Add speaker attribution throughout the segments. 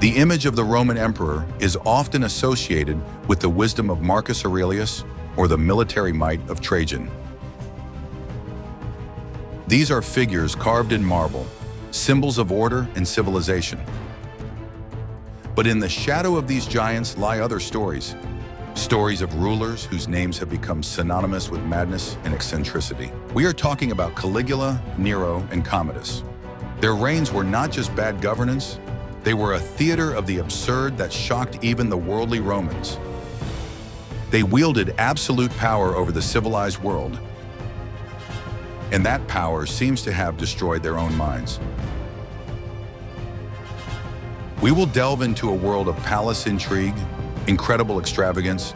Speaker 1: The image of the Roman emperor is often associated with the wisdom of Marcus Aurelius or the military might of Trajan. These are figures carved in marble, symbols of order and civilization. But in the shadow of these giants lie other stories. Stories of rulers whose names have become synonymous with madness and eccentricity. We are talking about Caligula, Nero, and Commodus. Their reigns were not just bad governance, they were a theater of the absurd that shocked even the worldly Romans. They wielded absolute power over the civilized world, and that power seems to have destroyed their own minds. We will delve into a world of palace intrigue, incredible extravagance,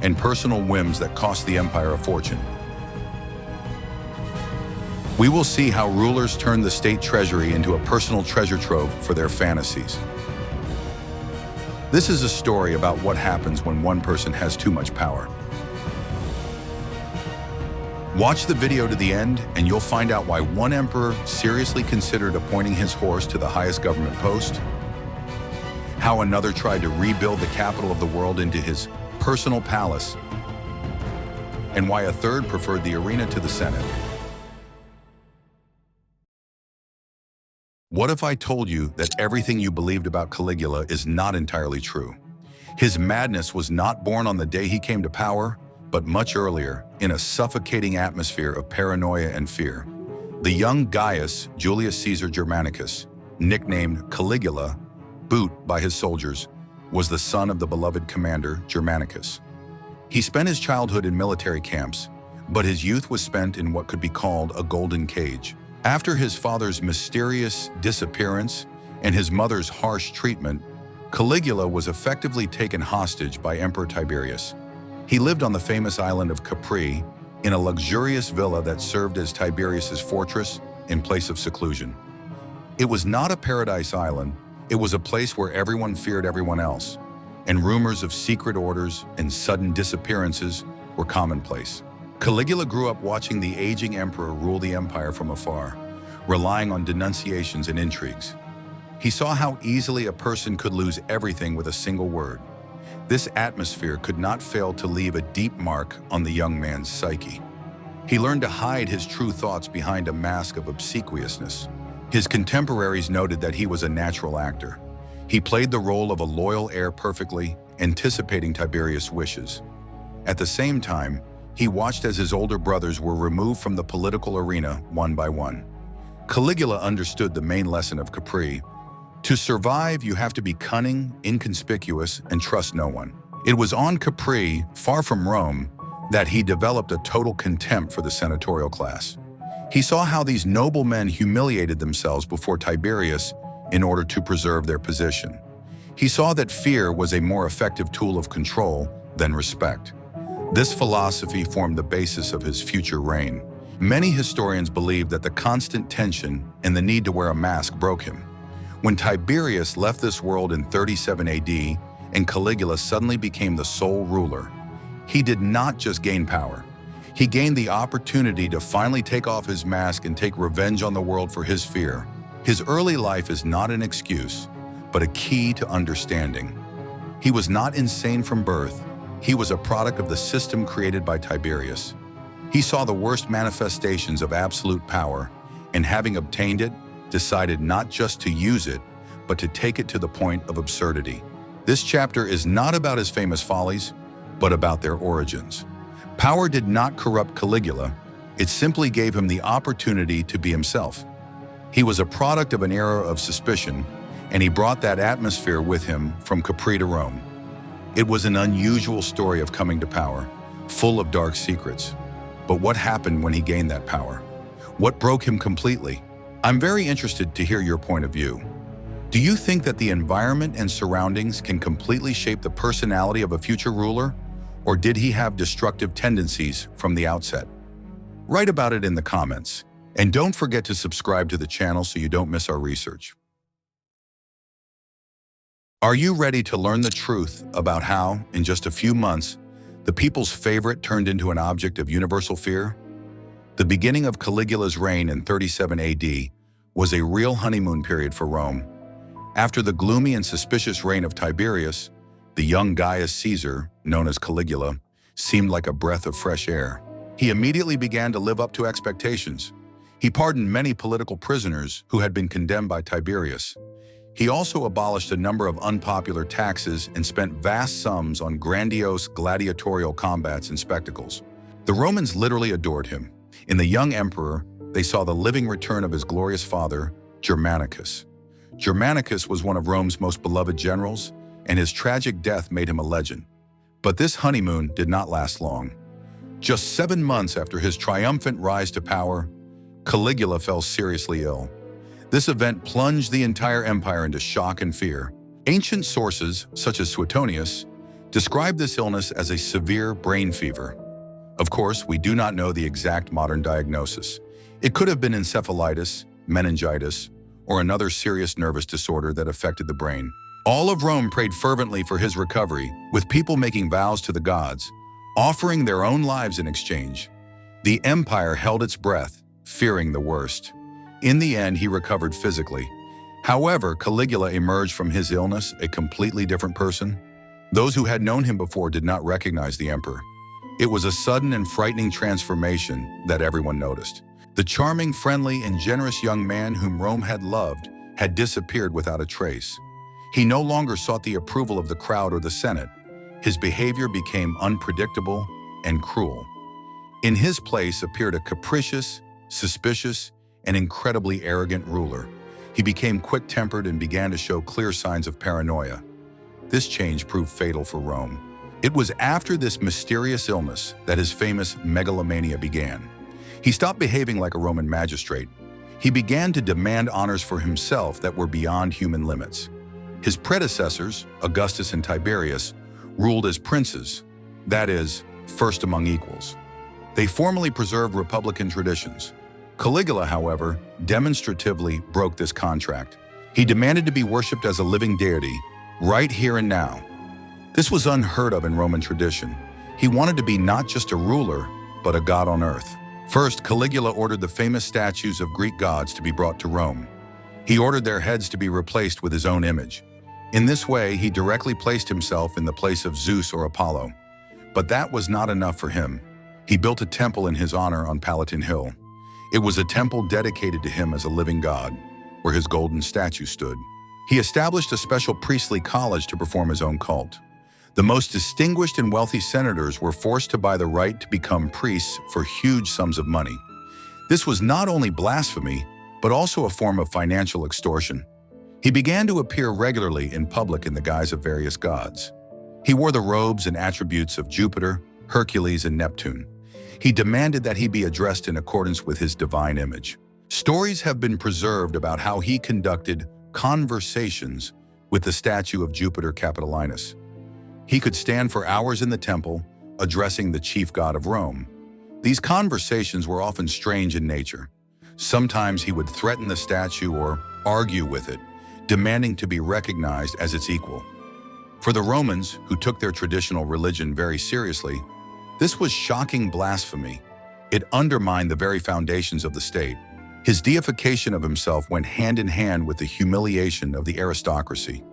Speaker 1: and personal whims that cost the empire a fortune. We will see how rulers turn the state treasury into a personal treasure trove for their fantasies. This is a story about what happens when one person has too much power. Watch the video to the end and you'll find out why one emperor seriously considered appointing his horse to the highest government post, how another tried to rebuild the capital of the world into his personal palace, and why a third preferred the arena to the Senate. What if I told you that everything you believed about Caligula is not entirely true? His madness was not born on the day he came to power, but much earlier, in a suffocating atmosphere of paranoia and fear. The young Gaius Julius Caesar Germanicus, nicknamed Caligula, Boot by his soldiers, was the son of the beloved commander Germanicus. He spent his childhood in military camps, but his youth was spent in what could be called a golden cage. After his father's mysterious disappearance and his mother's harsh treatment, Caligula was effectively taken hostage by Emperor Tiberius. He lived on the famous island of Capri in a luxurious villa that served as Tiberius's fortress in place of seclusion. It was not a paradise island, it was a place where everyone feared everyone else, and rumors of secret orders and sudden disappearances were commonplace. Caligula grew up watching the aging emperor rule the empire from afar, relying on denunciations and intrigues. He saw how easily a person could lose everything with a single word. This atmosphere could not fail to leave a deep mark on the young man's psyche. He learned to hide his true thoughts behind a mask of obsequiousness. His contemporaries noted that he was a natural actor. He played the role of a loyal heir perfectly, anticipating Tiberius' wishes. At the same time, he watched as his older brothers were removed from the political arena one by one. Caligula understood the main lesson of Capri. To survive, you have to be cunning, inconspicuous, and trust no one. It was on Capri, far from Rome, that he developed a total contempt for the senatorial class. He saw how these noble men humiliated themselves before Tiberius in order to preserve their position. He saw that fear was a more effective tool of control than respect. This philosophy formed the basis of his future reign. Many historians believe that the constant tension and the need to wear a mask broke him. When Tiberius left this world in 37 AD and Caligula suddenly became the sole ruler, he did not just gain power. He gained the opportunity to finally take off his mask and take revenge on the world for his fear. His early life is not an excuse, but a key to understanding. He was not insane from birth. He was a product of the system created by Tiberius. He saw the worst manifestations of absolute power, and having obtained it, decided not just to use it, but to take it to the point of absurdity. This chapter is not about his famous follies, but about their origins. Power did not corrupt Caligula, it simply gave him the opportunity to be himself. He was a product of an era of suspicion, and he brought that atmosphere with him from Capri to Rome. It was an unusual story of coming to power, full of dark secrets. But what happened when he gained that power? What broke him completely? I'm very interested to hear your point of view. Do you think that the environment and surroundings can completely shape the personality of a future ruler? Or did he have destructive tendencies from the outset? Write about it in the comments. And don't forget to subscribe to the channel so you don't miss our research. Are you ready to learn the truth about how, in just a few months, the people's favorite turned into an object of universal fear? The beginning of Caligula's reign in 37 AD was a real honeymoon period for Rome. After the gloomy and suspicious reign of Tiberius, the young Gaius Caesar, known as Caligula, seemed like a breath of fresh air. He immediately began to live up to expectations. He pardoned many political prisoners who had been condemned by Tiberius. He also abolished a number of unpopular taxes and spent vast sums on grandiose gladiatorial combats and spectacles. The Romans literally adored him. In the young emperor, they saw the living return of his glorious father, Germanicus. Germanicus was one of Rome's most beloved generals, and his tragic death made him a legend. But this honeymoon did not last long. Just 7 months after his triumphant rise to power, Caligula fell seriously ill. This event plunged the entire empire into shock and fear. Ancient sources, such as Suetonius, describe this illness as a severe brain fever. Of course, we do not know the exact modern diagnosis. It could have been encephalitis, meningitis, or another serious nervous disorder that affected the brain. All of Rome prayed fervently for his recovery, with people making vows to the gods, offering their own lives in exchange. The empire held its breath, fearing the worst. In the end, he recovered physically. However, Caligula emerged from his illness a completely different person. Those who had known him before did not recognize the emperor. It was a sudden and frightening transformation that everyone noticed. The charming, friendly, and generous young man whom Rome had loved had disappeared without a trace. He no longer sought the approval of the crowd or the Senate. His behavior became unpredictable and cruel. In his place appeared a capricious, suspicious, and incredibly arrogant ruler. He became quick-tempered and began to show clear signs of paranoia. This change proved fatal for Rome. It was after this mysterious illness that his famous megalomania began. He stopped behaving like a Roman magistrate. He began to demand honors for himself that were beyond human limits. His predecessors, Augustus and Tiberius, ruled as princes, that is, first among equals. They formally preserved republican traditions. Caligula, however, demonstratively broke this contract. He demanded to be worshipped as a living deity, right here and now. This was unheard of in Roman tradition. He wanted to be not just a ruler, but a god on earth. First, Caligula ordered the famous statues of Greek gods to be brought to Rome. He ordered their heads to be replaced with his own image. In this way, he directly placed himself in the place of Zeus or Apollo. But that was not enough for him. He built a temple in his honor on Palatine Hill. It was a temple dedicated to him as a living god, where his golden statue stood. He established a special priestly college to perform his own cult. The most distinguished and wealthy senators were forced to buy the right to become priests for huge sums of money. This was not only blasphemy, but also a form of financial extortion. He began to appear regularly in public in the guise of various gods. He wore the robes and attributes of Jupiter, Hercules, and Neptune. He demanded that he be addressed in accordance with his divine image. Stories have been preserved about how he conducted conversations with the statue of Jupiter Capitolinus. He could stand for hours in the temple, addressing the chief god of Rome. These conversations were often strange in nature. Sometimes he would threaten the statue or argue with it, demanding to be recognized as its equal. For the Romans, who took their traditional religion very seriously, this was shocking blasphemy. It undermined the very foundations of the state. His deification of himself went hand in hand with the humiliation of the aristocracy.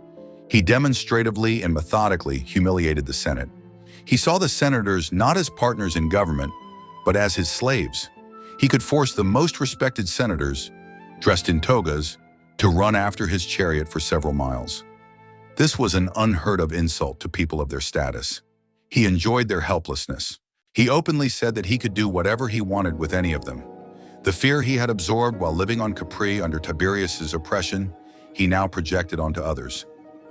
Speaker 1: He demonstratively and methodically humiliated the Senate. He saw the senators not as partners in government, but as his slaves. He could force the most respected senators, dressed in togas, to run after his chariot for several miles. This was an unheard of insult to people of their status. He enjoyed their helplessness. He openly said that he could do whatever he wanted with any of them. The fear he had absorbed while living on Capri under Tiberius's oppression, he now projected onto others.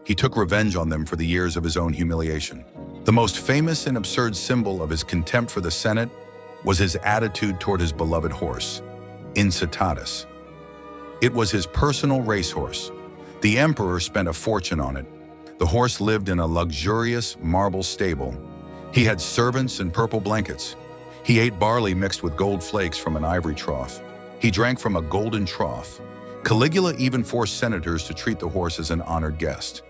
Speaker 1: He took revenge on them for the years of his own humiliation. The most famous and absurd symbol of his contempt for the Senate was his attitude toward his beloved horse, Incitatus. It was his personal racehorse. The emperor spent a fortune on it. The horse lived in a luxurious marble stable. He had servants and purple blankets. He ate barley mixed with gold flakes from an ivory trough. He drank from a golden trough. Caligula even forced senators to treat the horse as an honored guest.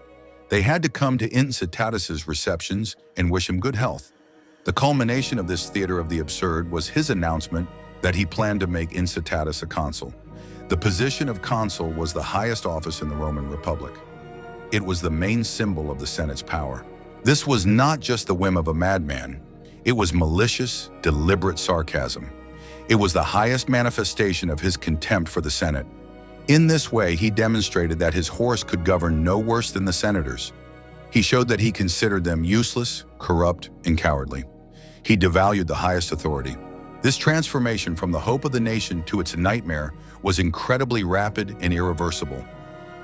Speaker 1: They had to come to Incitatus's receptions and wish him good health. The culmination of this theater of the absurd was his announcement that he planned to make Incitatus a consul. The position of consul was the highest office in the Roman Republic. It was the main symbol of the Senate's power. This was not just the whim of a madman. It was malicious, deliberate sarcasm. It was the highest manifestation of his contempt for the Senate. In this way, he demonstrated that his horse could govern no worse than the senators. He showed that he considered them useless, corrupt, and cowardly. He devalued the highest authority. This transformation from the hope of the nation to its nightmare was incredibly rapid and irreversible.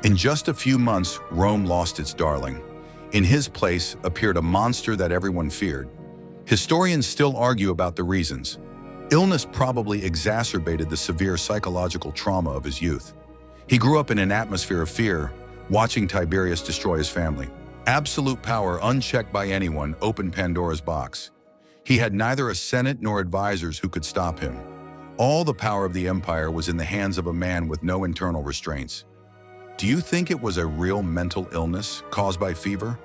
Speaker 1: In just a few months, Rome lost its darling. In his place appeared a monster that everyone feared. Historians still argue about the reasons. Illness probably exacerbated the severe psychological trauma of his youth. He grew up in an atmosphere of fear, watching Tiberius destroy his family. Absolute power, unchecked by anyone, opened Pandora's box. He had neither a senate nor advisors who could stop him. All the power of the empire was in the hands of a man with no internal restraints. Do you think it was a real mental illness caused by fever?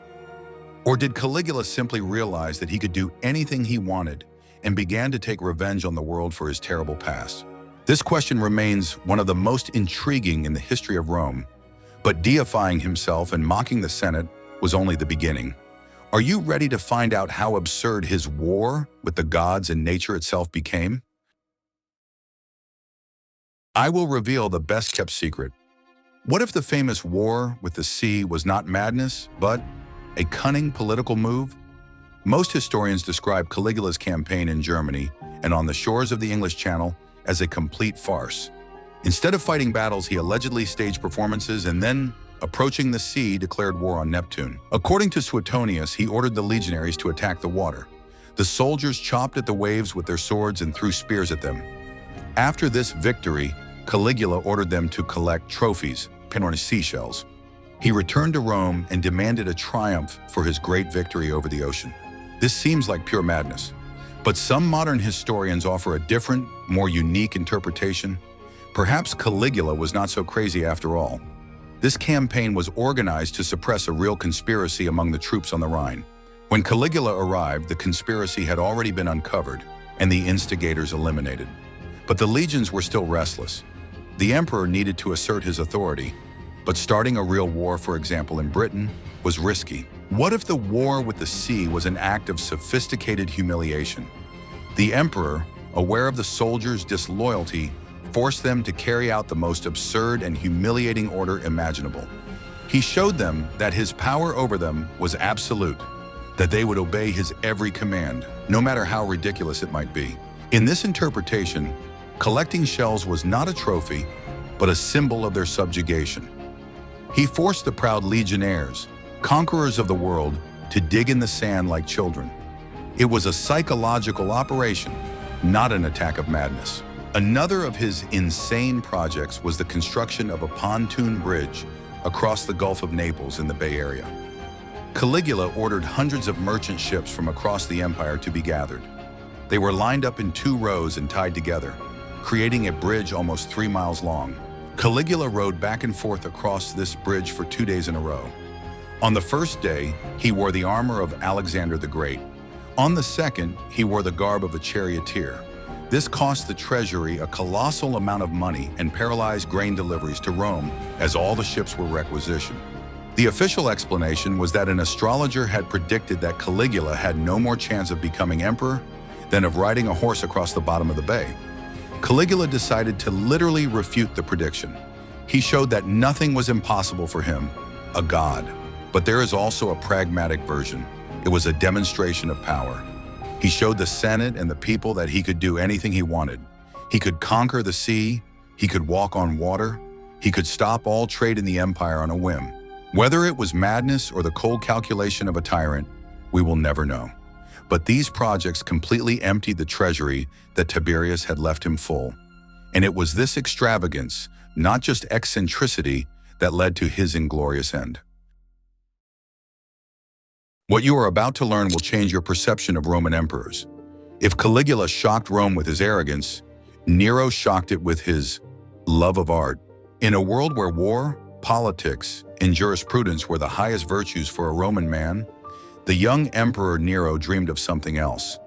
Speaker 1: Or did Caligula simply realize that he could do anything he wanted and began to take revenge on the world for his terrible past? This question remains one of the most intriguing in the history of Rome, but deifying himself and mocking the Senate was only the beginning. Are you ready to find out how absurd his war with the gods and nature itself became? I will reveal the best-kept secret. What if the famous war with the sea was not madness, but a cunning political move? Most historians describe Caligula's campaign in Germany and on the shores of the English Channel as a complete farce. Instead of fighting battles, he allegedly staged performances and then, approaching the sea, declared war on Neptune. According to Suetonius, he ordered the legionaries to attack the water. The soldiers chopped at the waves with their swords and threw spears at them. After this victory, Caligula ordered them to collect trophies, seashells. He returned to Rome and demanded a triumph for his great victory over the ocean. This seems like pure madness, but some modern historians offer a different, more unique interpretation. Perhaps Caligula was not so crazy after all. This campaign was organized to suppress a real conspiracy among the troops on the Rhine. When Caligula arrived, the conspiracy had already been uncovered and the instigators eliminated. But the legions were still restless. The emperor needed to assert his authority, but starting a real war, for example, in Britain, was risky. What if the war with the sea was an act of sophisticated humiliation? The emperor, aware of the soldiers' disloyalty, forced them to carry out the most absurd and humiliating order imaginable. He showed them that his power over them was absolute, that they would obey his every command, no matter how ridiculous it might be. In this interpretation, collecting shells was not a trophy, but a symbol of their subjugation. He forced the proud legionnaires, conquerors of the world, to dig in the sand like children. It was a psychological operation, not an attack of madness. Another of his insane projects was the construction of a pontoon bridge across the Gulf of Naples in the Bay Area. Caligula ordered hundreds of merchant ships from across the empire to be gathered. They were lined up in 2 rows and tied together, creating a bridge almost 3 miles long. Caligula rode back and forth across this bridge for 2 days in a row. On the first day, he wore the armor of Alexander the Great. On the second, he wore the garb of a charioteer. This cost the treasury a colossal amount of money and paralyzed grain deliveries to Rome as all the ships were requisitioned. The official explanation was that an astrologer had predicted that Caligula had no more chance of becoming emperor than of riding a horse across the bottom of the bay. Caligula decided to literally refute the prediction. He showed that nothing was impossible for him, a god. But there is also a pragmatic version. It was a demonstration of power. He showed the Senate and the people that he could do anything he wanted. He could conquer the sea, he could walk on water, he could stop all trade in the empire on a whim. Whether it was madness or the cold calculation of a tyrant, we will never know. But these projects completely emptied the treasury that Tiberius had left him full. And it was this extravagance, not just eccentricity, that led to his inglorious end. What you are about to learn will change your perception of Roman emperors. If Caligula shocked Rome with his arrogance, Nero shocked it with his love of art. In a world where war, politics, and jurisprudence were the highest virtues for a Roman man, the young emperor Nero dreamed of something else.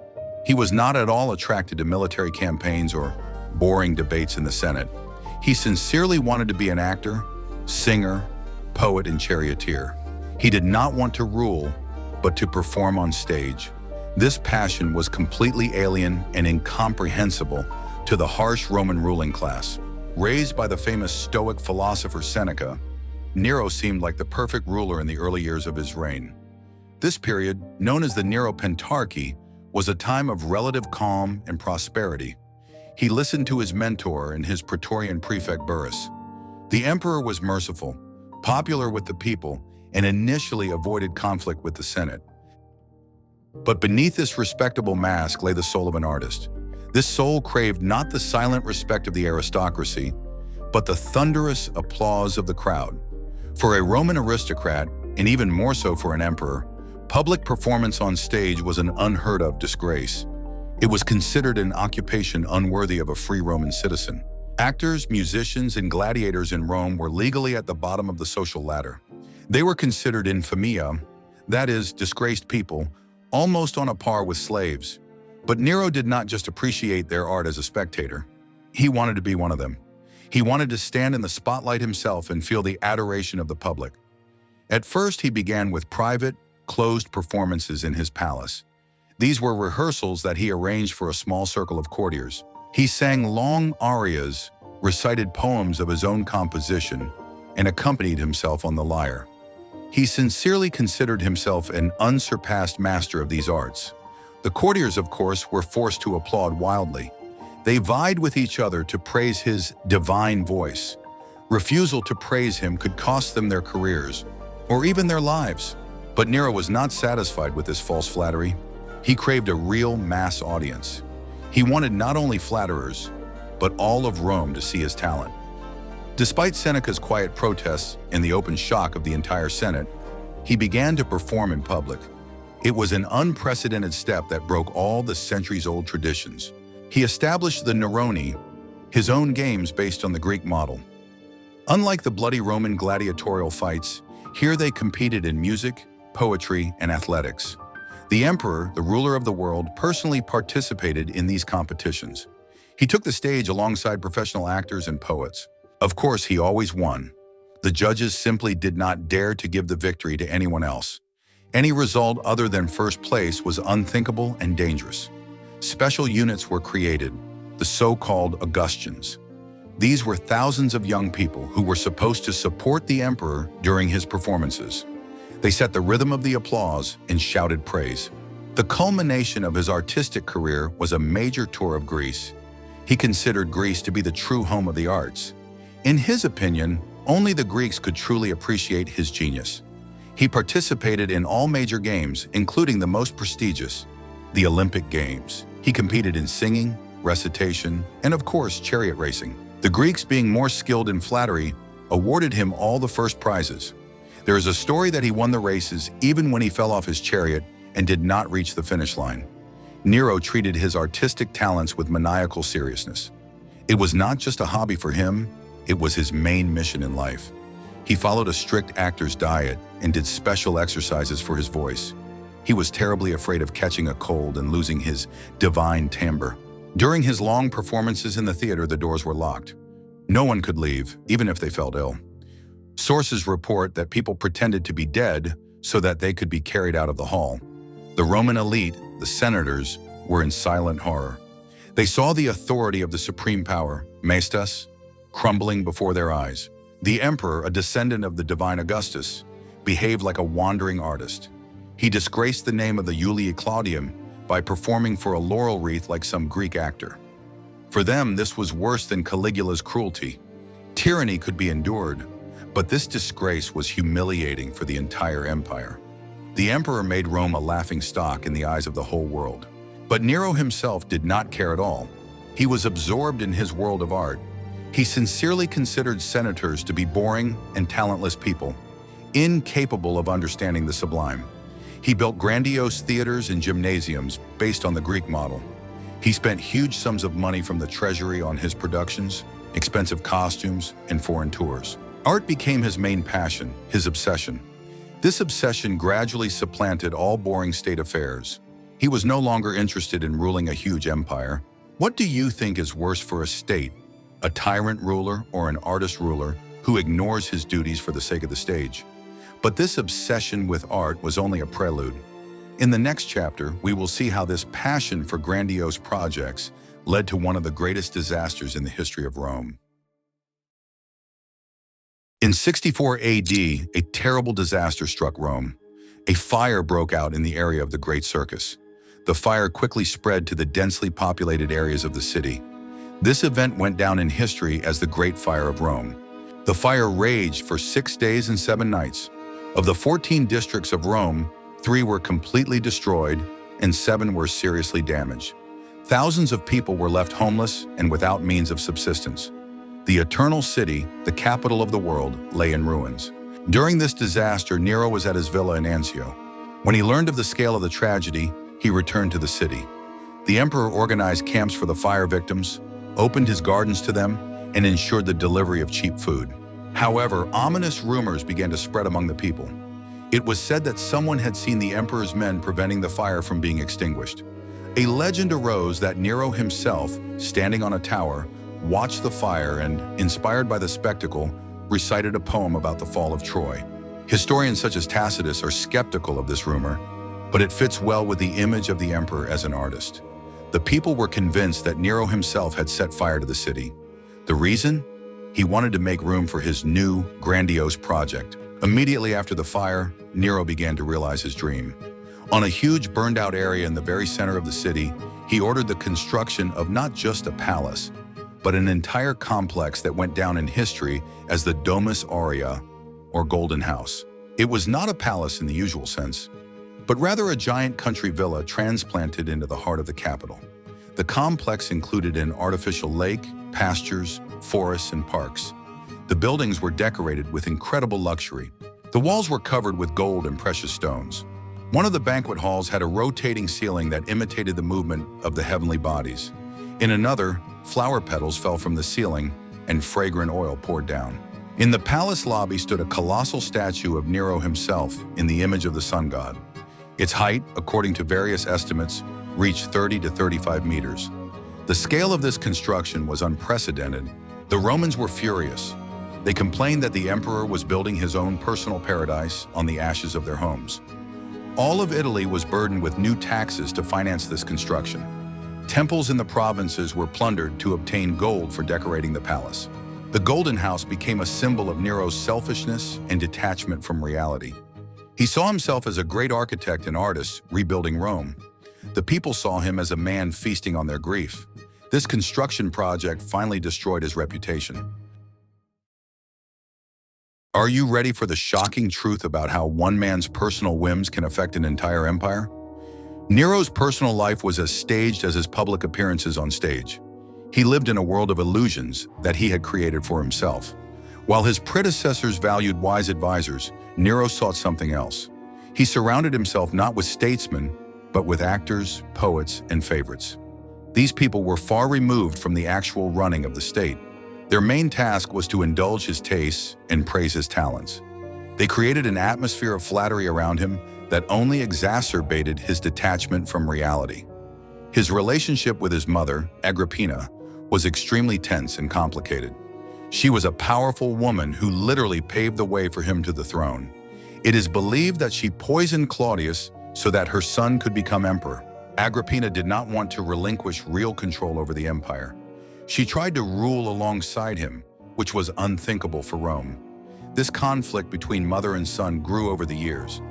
Speaker 1: He was not at all attracted to military campaigns or boring debates in the Senate. He sincerely wanted to be an actor, singer, poet, and charioteer. He did not want to rule, but to perform on stage. This passion was completely alien and incomprehensible to the harsh Roman ruling class. Raised by the famous Stoic philosopher Seneca, Nero seemed like the perfect ruler in the early years of his reign. This period, known as the Nero Pentarchy, was a time of relative calm and prosperity. He listened to his mentor and his Praetorian prefect Burrus. The emperor was merciful, popular with the people, and initially avoided conflict with the Senate. But beneath this respectable mask lay the soul of an artist. This soul craved not the silent respect of the aristocracy, but the thunderous applause of the crowd. For a Roman aristocrat, and even more so for an emperor, public performance on stage was an unheard of disgrace. It was considered an occupation unworthy of a free Roman citizen. Actors, musicians, and gladiators in Rome were legally at the bottom of the social ladder. They were considered infamia, that is, disgraced people, almost on a par with slaves. But Nero did not just appreciate their art as a spectator. He wanted to be one of them. He wanted to stand in the spotlight himself and feel the adoration of the public. At first, he began with private, closed performances in his palace. These were rehearsals that he arranged for a small circle of courtiers. He sang long arias, recited poems of his own composition, and accompanied himself on the lyre. He sincerely considered himself an unsurpassed master of these arts. The courtiers, of course, were forced to applaud wildly. They vied with each other to praise his divine voice. Refusal to praise him could cost them their careers, or even their lives. But Nero was not satisfied with this false flattery. He craved a real mass audience. He wanted not only flatterers, but all of Rome to see his talent. Despite Seneca's quiet protests and the open shock of the entire Senate, he began to perform in public. It was an unprecedented step that broke all the centuries-old traditions. He established the Neroni, his own games based on the Greek model. Unlike the bloody Roman gladiatorial fights, here they competed in music, poetry, and athletics. The emperor, the ruler of the world, personally participated in these competitions. He took the stage alongside professional actors and poets. Of course, he always won. The judges simply did not dare to give the victory to anyone else. Any result other than first place was unthinkable and dangerous. Special units were created, the so-called Augustans. These were thousands of young people who were supposed to support the emperor during his performances. They set the rhythm of the applause and shouted praise. The culmination of his artistic career was a major tour of Greece. He considered Greece to be the true home of the arts. In his opinion, only the Greeks could truly appreciate his genius. He participated in all major games, including the most prestigious, the Olympic Games. He competed in singing, recitation, and of course, chariot racing. The Greeks, being more skilled in flattery, awarded him all the first prizes. There is a story that he won the races even when he fell off his chariot and did not reach the finish line. Nero treated his artistic talents with maniacal seriousness. It was not just a hobby for him, it was his main mission in life. He followed a strict actor's diet and did special exercises for his voice. He was terribly afraid of catching a cold and losing his divine timbre. During his long performances in the theater, the doors were locked. No one could leave, even if they felt ill. Sources report that people pretended to be dead so that they could be carried out of the hall. The Roman elite, the senators, were in silent horror. They saw the authority of the supreme power, Maestas, crumbling before their eyes. The emperor, a descendant of the divine Augustus, behaved like a wandering artist. He disgraced the name of the Iulia Claudium by performing for a laurel wreath like some Greek actor. For them, this was worse than Caligula's cruelty. Tyranny could be endured, but this disgrace was humiliating for the entire empire. The emperor made Rome a laughingstock in the eyes of the whole world. But Nero himself did not care at all. He was absorbed in his world of art. He sincerely considered senators to be boring and talentless people, incapable of understanding the sublime. He built grandiose theaters and gymnasiums based on the Greek model. He spent huge sums of money from the treasury on his productions, expensive costumes, and foreign tours. Art became his main passion, his obsession. This obsession gradually supplanted all boring state affairs. He was no longer interested in ruling a huge empire. What do you think is worse for a state? a tyrant ruler or an artist ruler who ignores his duties for the sake of the stage. But this obsession with art was only a prelude. In the next chapter, we will see how this passion for grandiose projects led to one of the greatest disasters in the history of Rome. In 64 AD, a terrible disaster struck Rome. A fire broke out in the area of the Great Circus. The fire quickly spread to the densely populated areas of the city. This event went down in history as the Great Fire of Rome. The fire raged for 6 days and 7 nights. Of the 14 districts of Rome, 3 were completely destroyed and 7 were seriously damaged. Thousands of people were left homeless and without means of subsistence. The Eternal City, the capital of the world, lay in ruins. During this disaster, Nero was at his villa in Anzio. When he learned of the scale of the tragedy, he returned to the city. The emperor organized camps for the fire victims, opened his gardens to them, and ensured the delivery of cheap food. However, ominous rumors began to spread among the people. It was said that someone had seen the emperor's men preventing the fire from being extinguished. A legend arose that Nero himself, standing on a tower, watched the fire and, inspired by the spectacle, recited a poem about the fall of Troy. Historians such as Tacitus are skeptical of this rumor, but it fits well with the image of the emperor as an artist. The people were convinced that Nero himself had set fire to the city. The reason? He wanted to make room for his new, grandiose project. Immediately after the fire, Nero began to realize his dream. On a huge burned-out area in the very center of the city, he ordered the construction of not just a palace, but an entire complex that went down in history as the Domus Aurea, or Golden House. It was not a palace in the usual sense, but rather a giant country villa transplanted into the heart of the capital. The complex included an artificial lake, pastures, forests, and parks. The buildings were decorated with incredible luxury. The walls were covered with gold and precious stones. One of the banquet halls had a rotating ceiling that imitated the movement of the heavenly bodies. In another, flower petals fell from the ceiling and fragrant oil poured down. In the palace lobby stood a colossal statue of Nero himself in the image of the sun god. Its height, according to various estimates, reached 30 to 35 meters. The scale of this construction was unprecedented. The Romans were furious. They complained that the emperor was building his own personal paradise on the ashes of their homes. All of Italy was burdened with new taxes to finance this construction. Temples in the provinces were plundered to obtain gold for decorating the palace. The Golden House became a symbol of Nero's selfishness and detachment from reality. He saw himself as a great architect and artist rebuilding Rome. The people saw him as a man feasting on their grief. This construction project finally destroyed his reputation. Are you ready for the shocking truth about how one man's personal whims can affect an entire empire? Nero's personal life was as staged as his public appearances on stage. He lived in a world of illusions that he had created for himself. While his predecessors valued wise advisors, Nero sought something else. He surrounded himself not with statesmen, but with actors, poets, and favorites. These people were far removed from the actual running of the state. Their main task was to indulge his tastes and praise his talents. They created an atmosphere of flattery around him that only exacerbated his detachment from reality. His relationship with his mother, Agrippina, was extremely tense and complicated. She was a powerful woman who literally paved the way for him to the throne. It is believed that she poisoned Claudius so that her son could become emperor. Agrippina did not want to relinquish real control over the empire. She tried to rule alongside him, which was unthinkable for Rome. This conflict between mother and son grew over the years.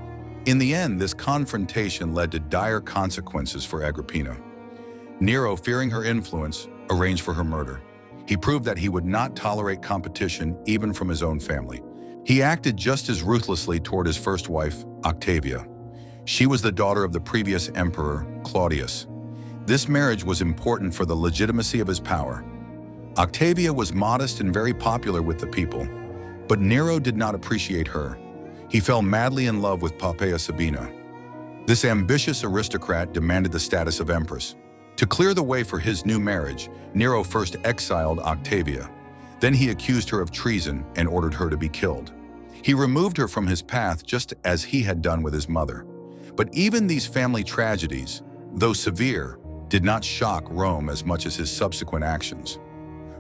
Speaker 1: In the end, this confrontation led to dire consequences for Agrippina. Nero, fearing her influence, arranged for her murder. He proved that he would not tolerate competition even from his own family. He acted just as ruthlessly toward his first wife, Octavia. She was the daughter of the previous emperor, Claudius. This marriage was important for the legitimacy of his power. Octavia was modest and very popular with the people, but Nero did not appreciate her. He fell madly in love with Poppaea Sabina. This ambitious aristocrat demanded the status of empress. To clear the way for his new marriage, Nero first exiled Octavia. Then he accused her of treason and ordered her to be killed. He removed her from his path just as he had done with his mother. But even these family tragedies, though severe, did not shock Rome as much as his subsequent actions.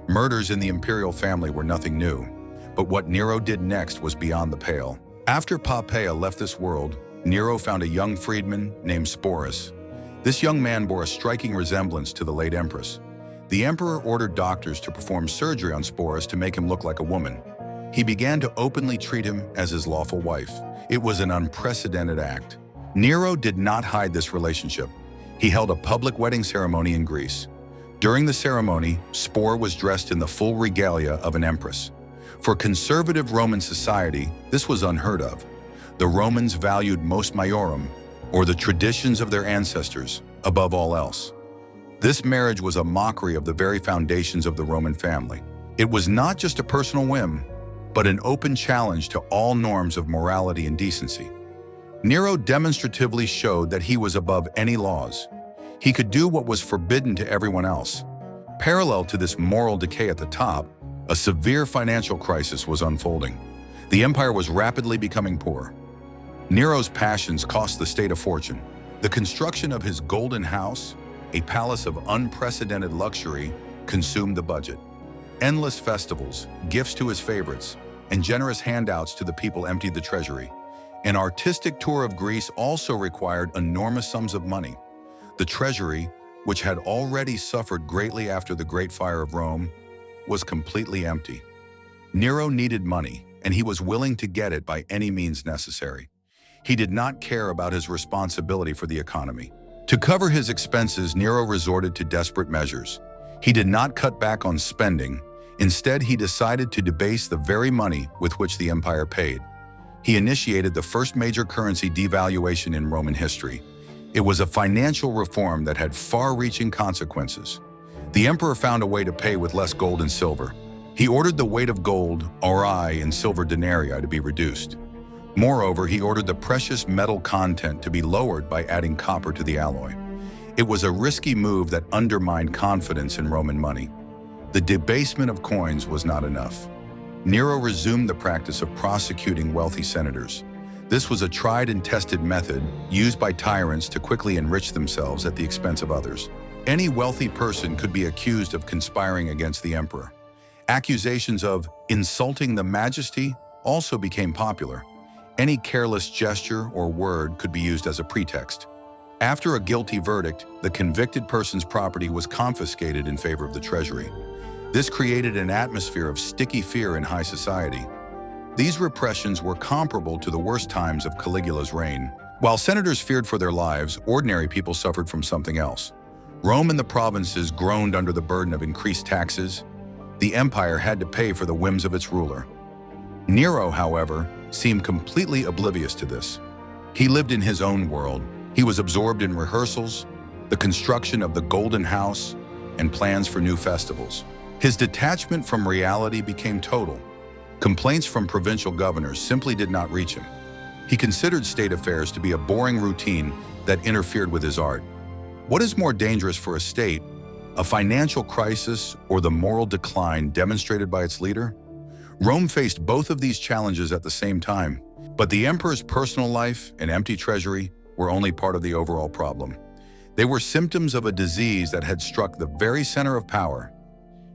Speaker 1: Murders in the imperial family were nothing new, but what Nero did next was beyond the pale. After Poppaea left this world, Nero found a young freedman named Sporus. This young man bore a striking resemblance to the late empress. The emperor ordered doctors to perform surgery on Sporus to make him look like a woman. He began to openly treat him as his lawful wife. It was an unprecedented act. Nero did not hide this relationship. He held a public wedding ceremony in Greece. During the ceremony, Spore was dressed in the full regalia of an empress. For conservative Roman society, this was unheard of. The Romans valued mos maiorum, or the traditions of their ancestors, above all else. This marriage was a mockery of the very foundations of the Roman family. It was not just a personal whim, but an open challenge to all norms of morality and decency. Nero demonstratively showed that he was above any laws. He could do what was forbidden to everyone else. Parallel to this moral decay at the top, a severe financial crisis was unfolding. The empire was rapidly becoming poor. Nero's passions cost the state a fortune. The construction of his golden house, a palace of unprecedented luxury, consumed the budget. Endless festivals, gifts to his favorites, and generous handouts to the people emptied the treasury. An artistic tour of Greece also required enormous sums of money. The treasury, which had already suffered greatly after the Great Fire of Rome, was completely empty. Nero needed money, and he was willing to get it by any means necessary. He did not care about his responsibility for the economy. To cover his expenses, Nero resorted to desperate measures. He did not cut back on spending. Instead, he decided to debase the very money with which the empire paid. He initiated the first major currency devaluation in Roman history. It was a financial reform that had far-reaching consequences. The emperor found a way to pay with less gold and silver. He ordered the weight of gold, auri, and silver denarii to be reduced. Moreover, he ordered the precious metal content to be lowered by adding copper to the alloy. It was a risky move that undermined confidence in Roman money. The debasement of coins was not enough. Nero resumed the practice of prosecuting wealthy senators. This was a tried and tested method used by tyrants to quickly enrich themselves at the expense of others. Any wealthy person could be accused of conspiring against the emperor. Accusations of insulting the majesty also became popular. Any careless gesture or word could be used as a pretext. After a guilty verdict, the convicted person's property was confiscated in favor of the treasury. This created an atmosphere of sticky fear in high society. These repressions were comparable to the worst times of Caligula's reign. While senators feared for their lives, ordinary people suffered from something else. Rome and the provinces groaned under the burden of increased taxes. The empire had to pay for the whims of its ruler. Nero, however, seemed completely oblivious to this. He lived in his own world. He was absorbed in rehearsals, the construction of the Golden House, and plans for new festivals. His detachment from reality became total. Complaints from provincial governors simply did not reach him. He considered state affairs to be a boring routine that interfered with his art. What is more dangerous for a state, a financial crisis or the moral decline demonstrated by its leader? Rome faced both of these challenges at the same time, but the emperor's personal life and empty treasury were only part of the overall problem. They were symptoms of a disease that had struck the very center of power.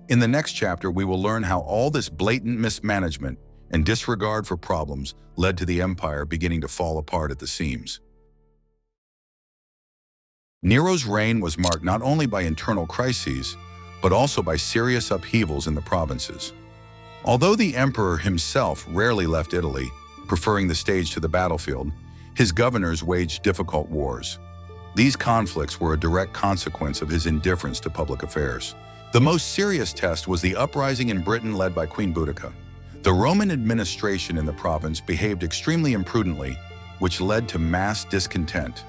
Speaker 1: In the next chapter, we will learn how all this blatant mismanagement and disregard for problems led to the empire beginning to fall apart at the seams. Nero's reign was marked not only by internal crises, but also by serious upheavals in the provinces. Although the emperor himself rarely left Italy, preferring the stage to the battlefield, his governors waged difficult wars. These conflicts were a direct consequence of his indifference to public affairs. The most serious test was the uprising in Britain led by Queen Boudica. The Roman administration in the province behaved extremely imprudently, which led to mass discontent.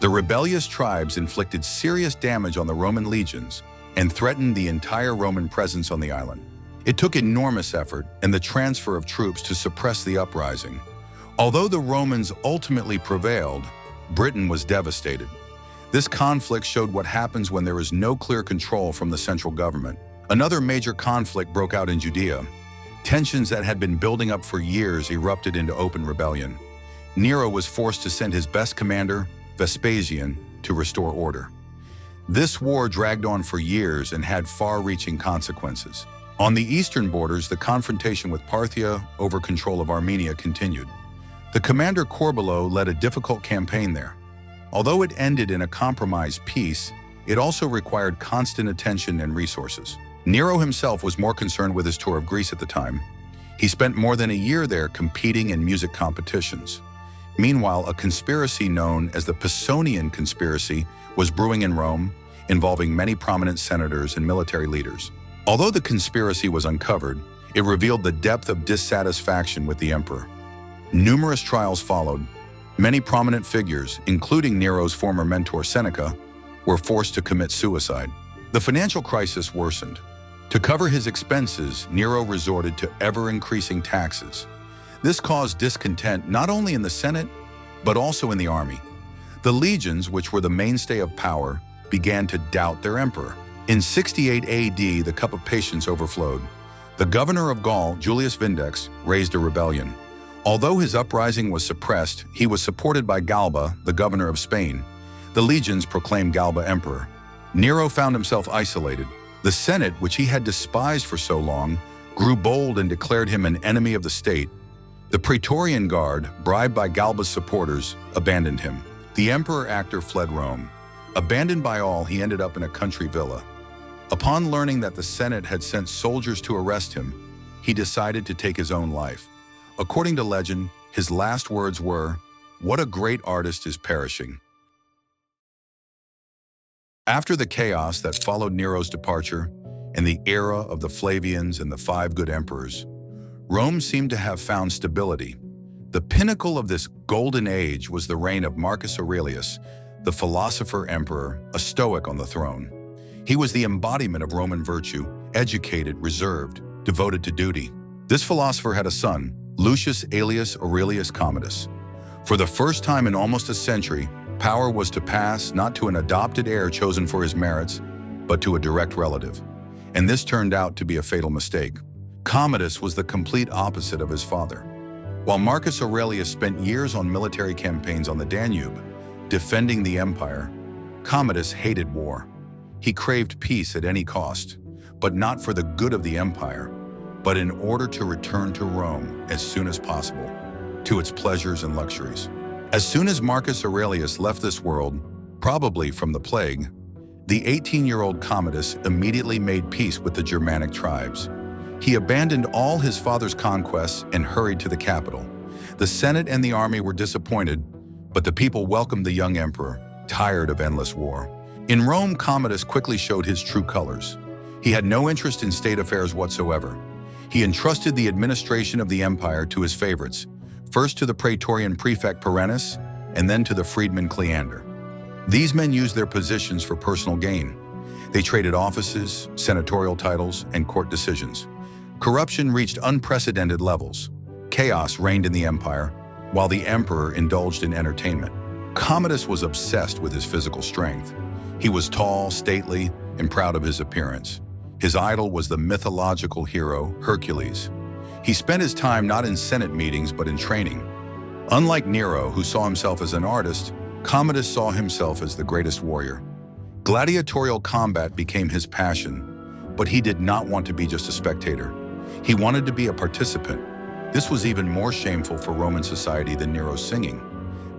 Speaker 1: The rebellious tribes inflicted serious damage on the Roman legions and threatened the entire Roman presence on the island. It took enormous effort and the transfer of troops to suppress the uprising. Although the Romans ultimately prevailed, Britain was devastated. This conflict showed what happens when there is no clear control from the central government. Another major conflict broke out in Judea. Tensions that had been building up for years erupted into open rebellion. Nero was forced to send his best commander, Vespasian, to restore order. This war dragged on for years and had far-reaching consequences. On the eastern borders, the confrontation with Parthia over control of Armenia continued. The commander Corbulo led a difficult campaign there. Although it ended in a compromised peace, it also required constant attention and resources. Nero himself was more concerned with his tour of Greece at the time. He spent more than a year there competing in music competitions. Meanwhile, a conspiracy known as the Pisonian Conspiracy was brewing in Rome, involving many prominent senators and military leaders. Although the conspiracy was uncovered, it revealed the depth of dissatisfaction with the emperor. Numerous trials followed. Many prominent figures, including Nero's former mentor Seneca, were forced to commit suicide. The financial crisis worsened. To cover his expenses, Nero resorted to ever-increasing taxes. This caused discontent not only in the Senate, but also in the army. The legions, which were the mainstay of power, began to doubt their emperor. In 68 AD, the cup of patience overflowed. The governor of Gaul, Julius Vindex, raised a rebellion. Although his uprising was suppressed, he was supported by Galba, the governor of Spain. The legions proclaimed Galba emperor. Nero found himself isolated. The Senate, which he had despised for so long, grew bold and declared him an enemy of the state. The Praetorian Guard, bribed by Galba's supporters, abandoned him. The emperor-actor fled Rome. Abandoned by all, he ended up in a country villa. Upon learning that the Senate had sent soldiers to arrest him, he decided to take his own life. According to legend, his last words were, "What a great artist is perishing." After the chaos that followed Nero's departure and the era of the Flavians and the five good emperors, Rome seemed to have found stability. The pinnacle of this golden age was the reign of Marcus Aurelius, the philosopher emperor, a Stoic on the throne. He was the embodiment of Roman virtue, educated, reserved, devoted to duty. This philosopher had a son, Lucius Aelius Aurelius Commodus. For the first time in almost a century, power was to pass not to an adopted heir chosen for his merits, but to a direct relative. And this turned out to be a fatal mistake. Commodus was the complete opposite of his father. While Marcus Aurelius spent years on military campaigns on the Danube, defending the empire, Commodus hated war. He craved peace at any cost, but not for the good of the empire, but in order to return to Rome as soon as possible, to its pleasures and luxuries. As soon as Marcus Aurelius left this world, probably from the plague, the 18-year-old Commodus immediately made peace with the Germanic tribes. He abandoned all his father's conquests and hurried to the capital. The Senate and the army were disappointed, but the people welcomed the young emperor, tired of endless war. In Rome, Commodus quickly showed his true colors. He had no interest in state affairs whatsoever. He entrusted the administration of the empire to his favorites, first to the Praetorian prefect Perennis, and then to the freedman Cleander. These men used their positions for personal gain. They traded offices, senatorial titles, and court decisions. Corruption reached unprecedented levels. Chaos reigned in the empire, while the emperor indulged in entertainment. Commodus was obsessed with his physical strength. He was tall, stately, and proud of his appearance. His idol was the mythological hero, Hercules. He spent his time not in Senate meetings, but in training. Unlike Nero, who saw himself as an artist, Commodus saw himself as the greatest warrior. Gladiatorial combat became his passion, but he did not want to be just a spectator. He wanted to be a participant. This was even more shameful for Roman society than Nero's singing.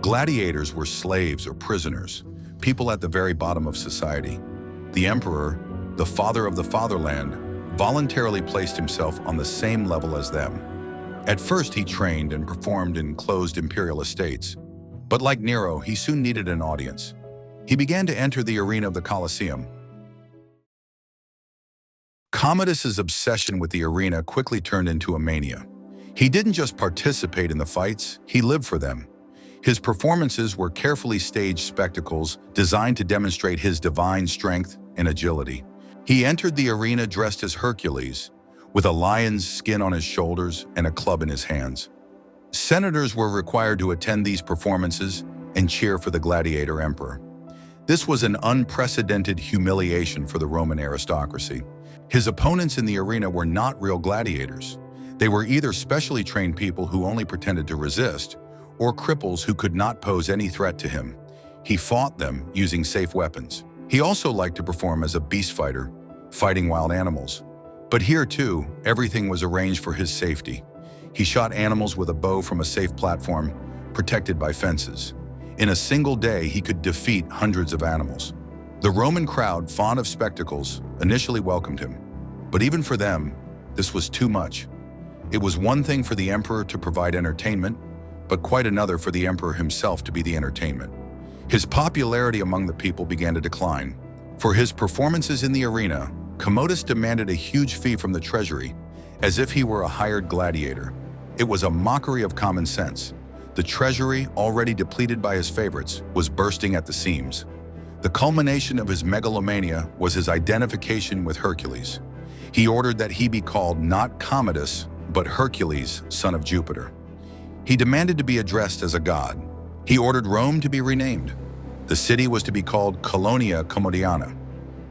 Speaker 1: Gladiators were slaves or prisoners, people at the very bottom of society. The emperor, the father of the fatherland, voluntarily placed himself on the same level as them. At first, he trained and performed in closed imperial estates. But like Nero, he soon needed an audience. He began to enter the arena of the Colosseum. Commodus's obsession with the arena quickly turned into a mania. He didn't just participate in the fights, he lived for them. His performances were carefully staged spectacles designed to demonstrate his divine strength and agility. He entered the arena dressed as Hercules, with a lion's skin on his shoulders and a club in his hands. Senators were required to attend these performances and cheer for the gladiator emperor. This was an unprecedented humiliation for the Roman aristocracy. His opponents in the arena were not real gladiators. They were either specially trained people who only pretended to resist, or cripples who could not pose any threat to him. He fought them using safe weapons. He also liked to perform as a beast fighter, fighting wild animals. But here too, everything was arranged for his safety. He shot animals with a bow from a safe platform, protected by fences. In a single day, he could defeat hundreds of animals. The Roman crowd, fond of spectacles, initially welcomed him. But even for them, this was too much. It was one thing for the emperor to provide entertainment, but quite another for the emperor himself to be the entertainment. His popularity among the people began to decline. For his performances in the arena, Commodus demanded a huge fee from the treasury, as if he were a hired gladiator. It was a mockery of common sense. The treasury, already depleted by his favorites, was bursting at the seams. The culmination of his megalomania was his identification with Hercules. He ordered that he be called not Commodus, but Hercules, son of Jupiter. He demanded to be addressed as a god. He ordered Rome to be renamed. The city was to be called Colonia Commodiana.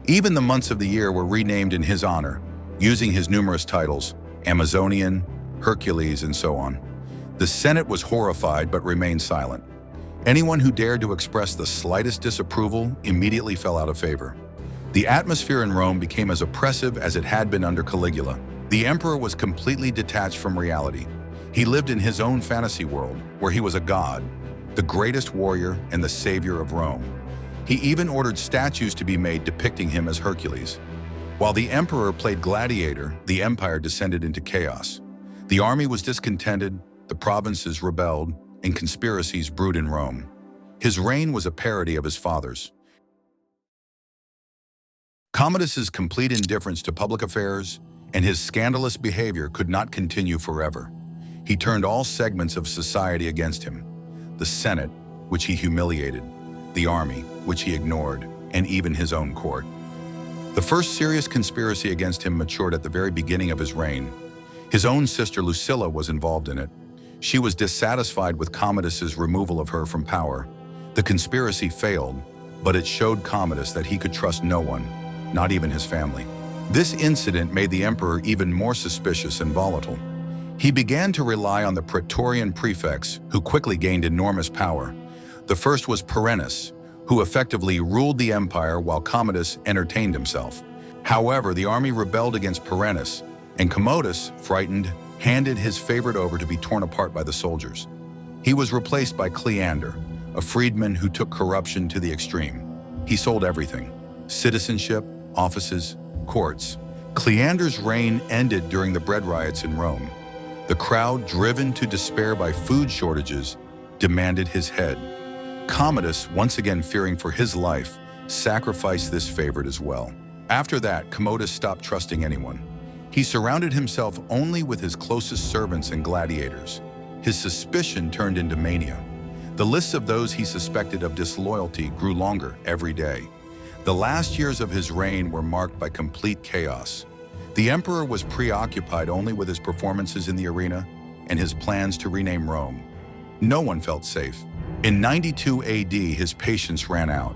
Speaker 1: Even the months of the year were renamed in his honor, using his numerous titles, Amazonian, Hercules, and so on. The Senate was horrified but remained silent. Anyone who dared to express the slightest disapproval immediately fell out of favor. The atmosphere in Rome became as oppressive as it had been under Caligula. The emperor was completely detached from reality. He lived in his own fantasy world, where he was a god, the greatest warrior and the savior of Rome. He even ordered statues to be made depicting him as Hercules. While the emperor played gladiator, the empire descended into chaos. The army was discontented, the provinces rebelled, and conspiracies brewed in Rome. His reign was a parody of his father's. Commodus's complete indifference to public affairs and his scandalous behavior could not continue forever. He turned all segments of society against him. The Senate, which he humiliated, the army, which he ignored, and even his own court. The first serious conspiracy against him matured at the very beginning of his reign. His own sister Lucilla was involved in it. She was dissatisfied with Commodus's removal of her from power. The conspiracy failed, but it showed Commodus that he could trust no one, not even his family. This incident made the emperor even more suspicious and volatile. He began to rely on the praetorian prefects, who quickly gained enormous power. The first was Perennis, who effectively ruled the empire while Commodus entertained himself. However, the army rebelled against Perennis, and Commodus, frightened, handed his favorite over to be torn apart by the soldiers. He was replaced by Cleander, a freedman who took corruption to the extreme. He sold everything: citizenship, offices, courts. Cleander's reign ended during the bread riots in Rome. The crowd, driven to despair by food shortages, demanded his head. Commodus, once again fearing for his life, sacrificed this favorite as well. After that, Commodus stopped trusting anyone. He surrounded himself only with his closest servants and gladiators. His suspicion turned into mania. The lists of those he suspected of disloyalty grew longer every day. The last years of his reign were marked by complete chaos. The emperor was preoccupied only with his performances in the arena and his plans to rename Rome. No one felt safe. In 92 AD, his patience ran out.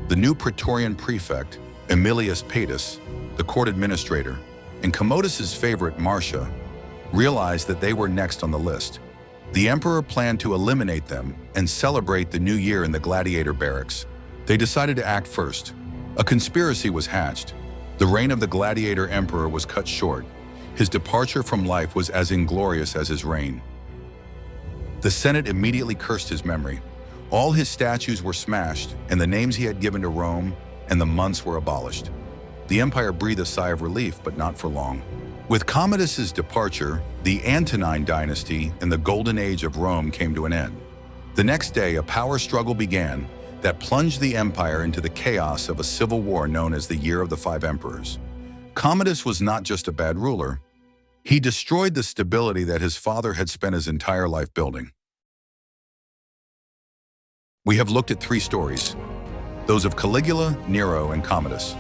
Speaker 1: The new praetorian prefect, Aemilius Paetus, the court administrator, and Commodus's favorite, Marcia, realized that they were next on the list. The emperor planned to eliminate them and celebrate the new year in the gladiator barracks. They decided to act first. A conspiracy was hatched. The reign of the gladiator emperor was cut short. His departure from life was as inglorious as his reign. The Senate immediately cursed his memory. All his statues were smashed, and the names he had given to Rome and the months were abolished. The empire breathed a sigh of relief, but not for long. With Commodus's departure, the Antonine dynasty and the golden age of Rome came to an end. The next day, a power struggle began that plunged the empire into the chaos of a civil war known as the Year of the Five Emperors. Commodus was not just a bad ruler. He destroyed the stability that his father had spent his entire life building. We have looked at three stories, those of Caligula, Nero, and Commodus.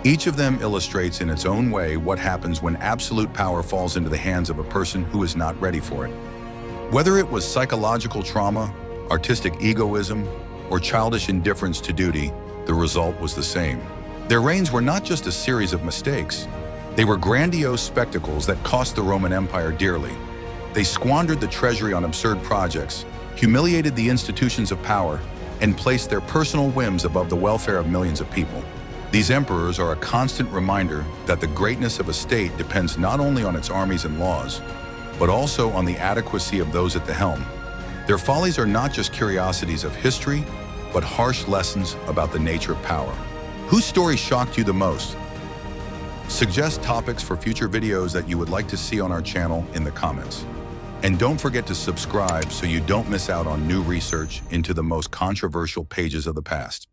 Speaker 1: Each of them illustrates in its own way what happens when absolute power falls into the hands of a person who is not ready for it. Whether it was psychological trauma, artistic egoism, or childish indifference to duty, the result was the same. Their reigns were not just a series of mistakes. They were grandiose spectacles that cost the Roman Empire dearly. They squandered the treasury on absurd projects, humiliated the institutions of power, and placed their personal whims above the welfare of millions of people. These emperors are a constant reminder that the greatness of a state depends not only on its armies and laws, but also on the adequacy of those at the helm. Their follies are not just curiosities of history, but harsh lessons about the nature of power. Whose story shocked you the most? Suggest topics for future videos that you would like to see on our channel in the comments. And don't forget to subscribe so you don't miss out on new research into the most controversial pages of the past.